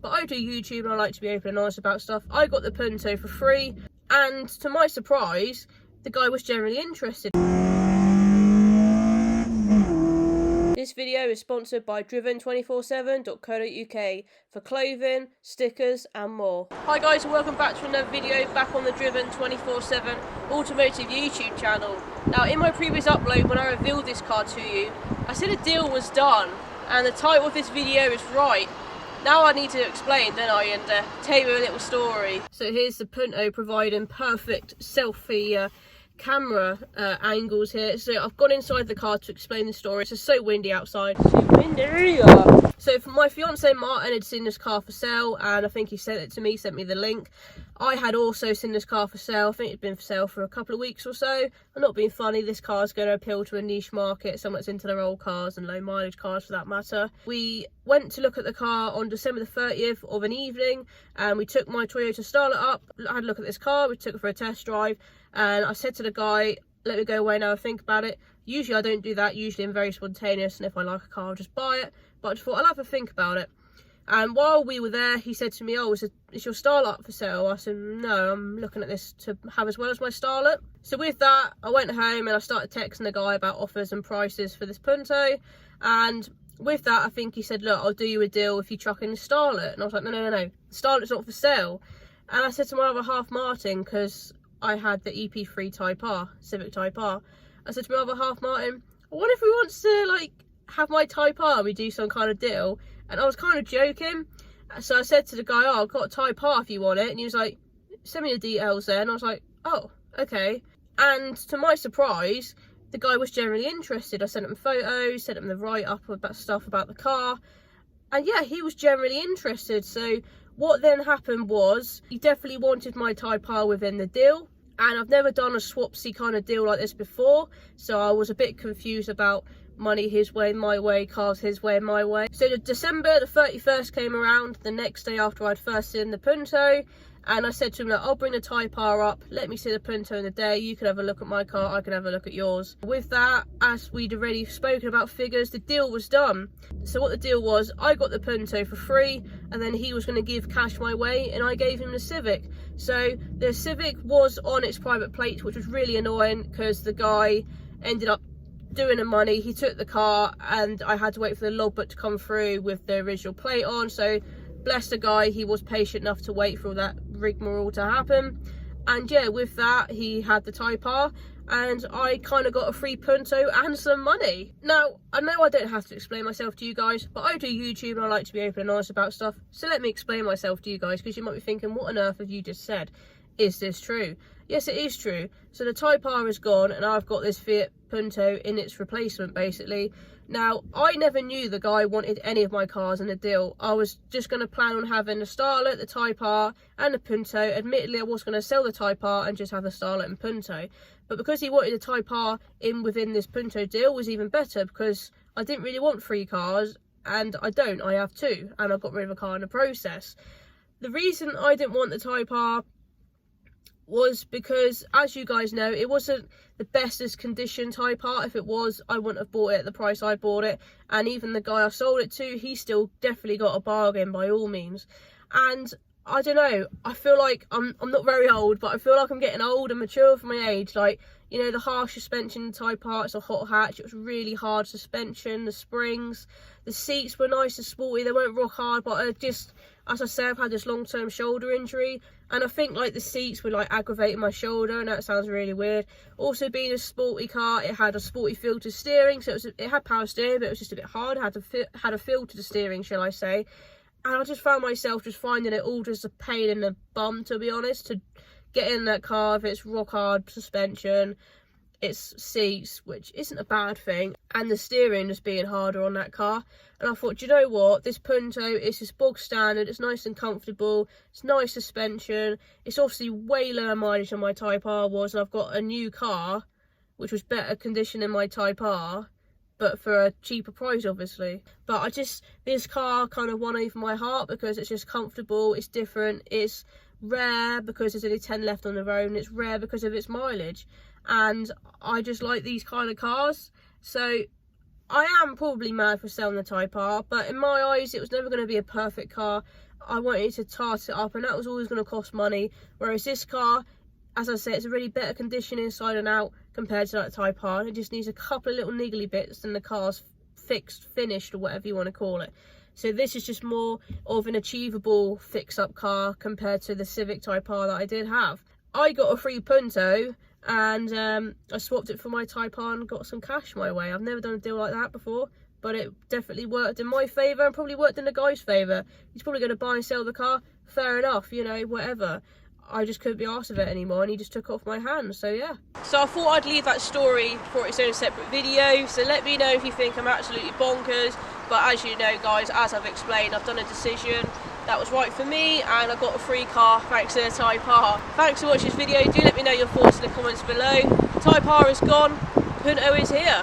But I do YouTube and I like to be open and honest about stuff. I got the Punto for free, and to my surprise, the guy was generally interested. This video is sponsored by driven247.co.uk for clothing, stickers and more. Hi guys, and welcome back to another video back on the Driven247 automotive YouTube channel. Now, in my previous upload when I revealed this car to you, I said a deal was done and the title of this video is right. Now I need to explain, don't I, and tell you a little story. So here's the Punto providing perfect selfie camera angles here. So I've gone inside the car to explain the story. It's just so windy outside. So my fiance Martin had seen this car for sale, and I think he sent it to me, sent me the link. I had also seen this car for sale. I think it'd been for sale for a couple of weeks or so. I'm not being funny, this car is going to appeal to a niche market, someone that's into their old cars and low mileage cars for that matter. We went to look at the car on December the 30th of an evening, and we took my Toyota Starlet up. I had a look at this car, we took it for a test drive, and I said to the guy, let me go away now and think about it. Usually I don't do that, usually I'm very spontaneous, and if I like a car I'll just buy it, but I just thought I'll have a think about it. And while we were there, he said to me, oh, is your Starlet for sale? I said, no, I'm looking at this to have as well as my Starlet. So with that, I went home and I started texting the guy about offers and prices for this Punto. And with that, I think he said, look, I'll do you a deal if you chuck in the Starlet. And I was like, no, the Starlet's not for sale. And I said to my other half, Martin, because I had the EP3 Type R, Civic Type R. I said to my other half, Martin, I wonder if he wants to, like, have my Type R and we do some kind of deal. And I was kind of joking, so I said to the guy, oh, I've got a Type R if you want it, and he was like, send me the details then. And I was like, oh, okay. And to my surprise, the guy was generally interested. I sent him photos, sent him the write-up about stuff about the car, and yeah, he was generally interested. So what then happened was, he definitely wanted my Type R within the deal, and I've never done a swapsy kind of deal like this before, so I was a bit confused about money his way, my way, cars his way, my way. So December the 31st came around, the next day after I'd first seen the Punto, and I said to him, look, I'll bring the Type R up, let me see the Punto in the day, you can have a look at my car, I can have a look at yours. With that, as we'd already spoken about figures, the deal was done. So what the deal was, I got the Punto for free, and then he was going to give cash my way, and I gave him the Civic. So the Civic was on its private plate, which was really annoying, because the guy ended up doing the money. He took the car and I had to wait for the logbook to come through with the original plate on. So bless the guy, he was patient enough to wait for all that rigmarole to happen. And yeah, with that, he had the Type R and I kind of got a free Punto and some money. Now, I know I don't have to explain myself to you guys, but I do YouTube and I like to be open and honest about stuff. So let me explain myself to you guys, because you might be thinking, what on earth have you just said? Is this true? Yes, it is true. So the Type R is gone and I've got this Fiat Punto in its replacement, basically. Now, I never knew the guy wanted any of my cars in the deal. I was just going to plan on having the Starlet, the Type R and the Punto. Admittedly, I was going to sell the Type R and just have the Starlet and Punto. But because he wanted the Type R within this Punto deal was even better, because I didn't really want 3 cars and I don't. I have 2 and I got rid of a car in the process. The reason I didn't want the Type R was because, as you guys know, it wasn't the bestest condition Type R. If it was, I wouldn't have bought it at the price I bought it, and even the guy I sold it to, he still definitely got a bargain by all means. And I don't know, I feel like I'm not very old, but I feel like I'm getting old and mature for my age. Like, you know, the harsh suspension Type R, it's a hot hatch, it was really hard suspension, the springs, the seats were nice and sporty, they weren't rock hard, but I just, as I say, I've had this long-term shoulder injury, and I think like the seats were like aggravating my shoulder, and that sounds really weird. Also, being a sporty car, it had a sporty feel to steering, so it had power steering, but it was just a bit hard. It had a feel to the steering, shall I say. And I just found myself just finding it all just a pain in the bum, to be honest, to get in that car if it's rock hard suspension, its seats, which isn't a bad thing, and the steering just being harder on that car. And I thought, do you know what, this Punto is just bog standard, it's nice and comfortable, it's nice suspension, it's obviously way lower mileage than my Type R was, and I've got a new car which was better condition than my Type R, but for a cheaper price, obviously. But this car kind of won over my heart because it's just comfortable, it's different, it's rare because there's only 10 left on the road, and it's rare because of its mileage. And I just like these kind of cars. So I am probably mad for selling the Type R, but in my eyes, it was never going to be a perfect car. I wanted to tart it up, and that was always going to cost money. Whereas this car, as I said, it's a really better condition inside and out compared to that Type R. It just needs a couple of little niggly bits and the car's fixed, finished, or whatever you want to call it. So this is just more of an achievable fix-up car compared to the Civic Type R that I did have. I got a free Punto, and I swapped it for my Type R and got some cash my way. I've never done a deal like that before, but it definitely worked in my favour and probably worked in the guy's favour. He's probably going to buy and sell the car, fair enough, you know, whatever. I just couldn't be arsed of it anymore, and he just took it off my hands, so yeah. So I thought I'd leave that story for its own separate video, so let me know if you think I'm absolutely bonkers. But as you know, guys, as I've explained, I've done a decision that was right for me, and I got a free car thanks to the Type R. Thanks for watching this video. Do let me know your thoughts in the comments below. Type R is gone, Punto is here.